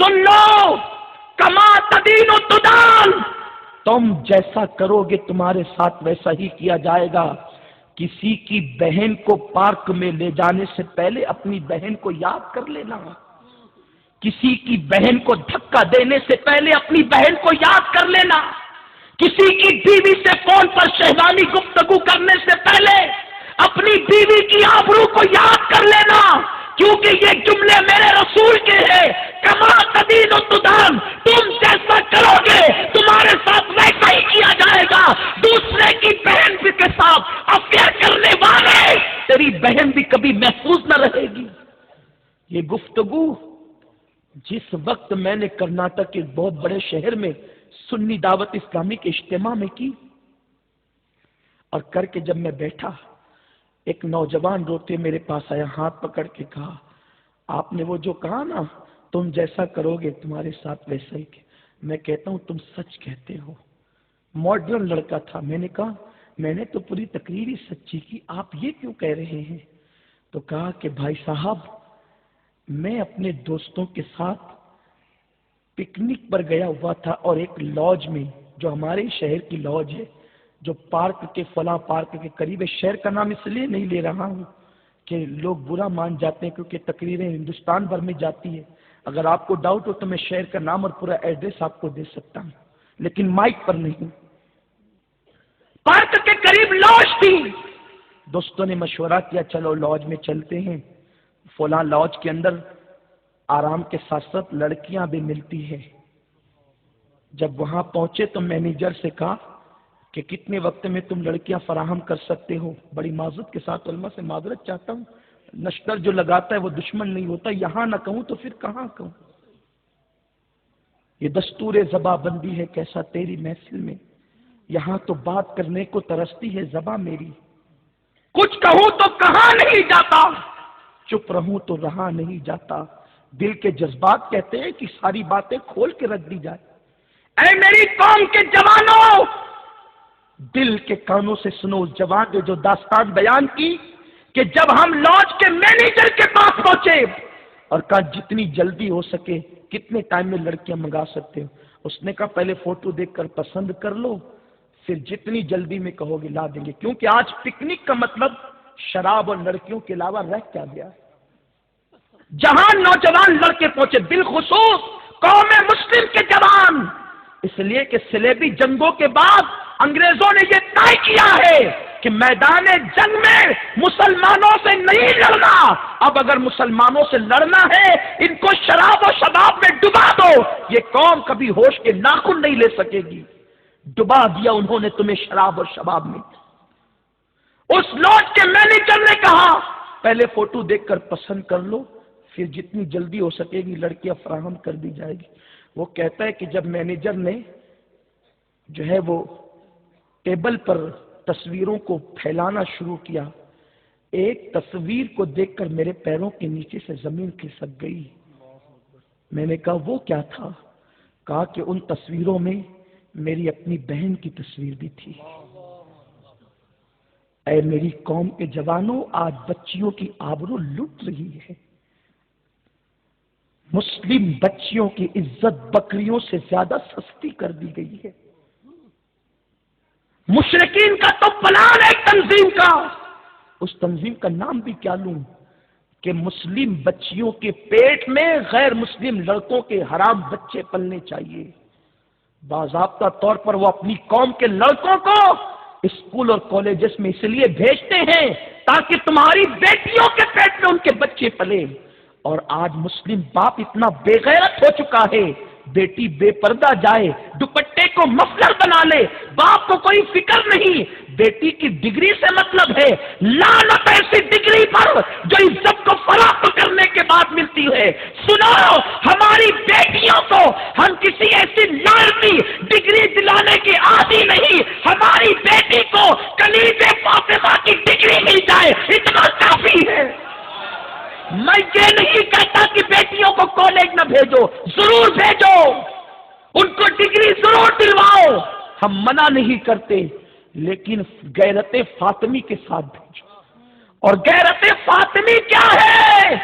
سن لو، کما تدین تدان، تم جیسا کرو گے تمہارے ساتھ ویسا ہی کیا جائے گا۔ کسی کی بہن کو پارک میں لے جانے سے پہلے اپنی بہن کو یاد کر لینا، کسی کی بہن کو دھکا دینے سے پہلے اپنی بہن کو یاد کر لینا، کسی کی بیوی سے فون پر شہوانی گفتگو کرنے سے پہلے اپنی بیوی کی آبرو کو یاد کر لینا، کیونکہ یہ جملے میرے رسول کے ہیں، کما تدین تدان، تم جیسا کرو گے تمہارے ساتھ ویسا ہی کیا جائے گا۔ دوسرے کی بہن کے ساتھ افیئر کرنے والے، تیری بہن بھی کبھی محفوظ نہ رہے گی۔ یہ گفتگو جس وقت میں نے کرناٹک کے بہت بڑے شہر میں سنی دعوت اسلامی کے اجتماع میں کی، اور کر کے جب میں بیٹھا، ایک نوجوان روتے میرے پاس آیا، ہاتھ پکڑ کے کہا، آپ نے وہ جو کہا نا تم جیسا کرو گے تمہارے ساتھ ویسا ہی کہ میں کہتا ہوں تم سچ کہتے ہو۔ ماڈرن لڑکا تھا، میں نے کہا میں نے تو پوری تقریر ہی سچی کی، آپ یہ کیوں کہہ رہے ہیں؟ تو کہا کہ بھائی صاحب، میں اپنے دوستوں کے ساتھ پکنک پر گیا ہوا تھا، اور ایک لاج میں، جو ہمارے شہر کی لاج ہے، جو پارک کے فلاں پارک کے قریب ہے، شہر کا نام اس لیے نہیں لے رہا ہوں کہ لوگ برا مان جاتے ہیں، کیونکہ تقریریں ہندوستان بھر میں جاتی ہے۔ اگر آپ کو ڈاؤٹ ہو تو میں شہر کا نام اور پورا ایڈریس آپ کو دے سکتا ہوں، لیکن مائک پر نہیں۔ پارک کے قریب لاج تھی، دوستوں نے مشورہ کیا چلو لاج میں چلتے ہیں۔ فلاں لاج کے اندر آرام کے ساتھ ساتھ لڑکیاں بھی ملتی ہیں۔ جب وہاں پہنچے تو مینیجر سے کہا کہ کتنے وقت میں تم لڑکیاں فراہم کر سکتے ہو؟ بڑی معذرت کے ساتھ علماء سے معذرت چاہتا ہوں، نشتر جو لگاتا ہے وہ دشمن نہیں ہوتا، یہاں نہ کہوں تو پھر کہاں کہوں؟ یہ دستور زباں بندی ہے کیسا تیری محفل میں، یہاں تو بات کرنے کو ترستی ہے زباں میری، کچھ کہوں تو کہاں نہیں جاتا، چپ رہوں تو رہا نہیں جاتا، دل کے جذبات کہتے ہیں کہ ساری باتیں کھول کے رکھ دی جائے۔ اے میری قوم کے جوانوں، دل کے کانوں سے سنو اس جوان نے جو داستان بیان کی کہ جب ہم لاج کے مینیجر کے پاس پہنچے اور کہا جتنی جلدی ہو سکے کتنے ٹائم میں لڑکیاں منگا سکتے ہو؟ اس نے کہا پہلے فوٹو دیکھ کر پسند کر لو، پھر جتنی جلدی میں کہو گے لا دیں گے، کیونکہ آج پکنک کا مطلب شراب اور لڑکیوں کے علاوہ رہ کیا گیا ہے۔ جہاں نوجوان لڑکے پہنچے، بالخصوص قوم مسلم کے جوان، اس لیے کہ صلیبی جنگوں کے بعد انگریزوں نے یہ طے کیا ہے کہ میدان جنگ میں مسلمانوں سے نہیں لڑنا، اب اگر مسلمانوں سے لڑنا ہے ان کو شراب و شباب میں ڈبا دو، یہ قوم کبھی ہوش کے ناخن نہیں لے سکے گی، ڈبا دیا انہوں نے تمہیں شراب اور شباب میں۔ اس لاج کے مینیجر نے کہا پہلے فوٹو دیکھ کر پسند کر لو، پھر جتنی جلدی ہو سکے گی لڑکیاں فراہم کر دی جائے گی۔ وہ کہتا ہے کہ جب مینیجر نے جو ہے وہ ٹیبل پر تصویروں کو پھیلانا شروع کیا، ایک تصویر کو دیکھ کر میرے پیروں کے نیچے سے زمین کھسک گئی۔ میں نے کہا وہ کیا تھا؟ کہا کہ ان تصویروں میں میری اپنی بہن کی تصویر بھی تھی۔ اے میری قوم کے جوانوں، آج بچیوں کی آبرو لٹ رہی ہے، مسلم بچیوں کی عزت بکریوں سے زیادہ سستی کر دی گئی ہے۔ مشرکین کا تو پلان ہے تنظیم کا، اس تنظیم کا نام بھی کیا لوں کہ مسلم بچیوں کے پیٹ میں غیر مسلم لڑکوں کے حرام بچے پلنے چاہیے۔ باضابطہ طور پر وہ اپنی قوم کے لڑکوں کو اسکول اور کالجز میں اس لیے بھیجتے ہیں تاکہ تمہاری بیٹیوں کے پیٹ میں ان کے بچے پلے۔ اور آج مسلم باپ اتنا بے غیرت ہو چکا ہے، بیٹی بے پردہ جائے، دوپٹے کو مفلر بنا لے، باپ کو کوئی فکر نہیں، بیٹی کی ڈگری سے مطلب ہے، لعنت ایسی ڈگری پر جو عزت کو فراخت کرنے کے بعد ملتی ہے۔ سنو، ہماری بیٹیوں کو ہم کسی ایسی لعنتی ڈگری دلانے کی عادی نہیں، ہماری بیٹی کو کلیب فاطمہ کی ڈگری مل جائے اتنا کافی ہے۔ میں یہ نہیں کہتا کہ بیٹیوں کو کالج نہ بھیجو، ضرور بھیجو، ان کو ڈگری ضرور دلواؤ، ہم منع نہیں کرتے، لیکن غیرت فاطمی کے ساتھ بھیجو۔ اور غیرت فاطمی کیا ہے؟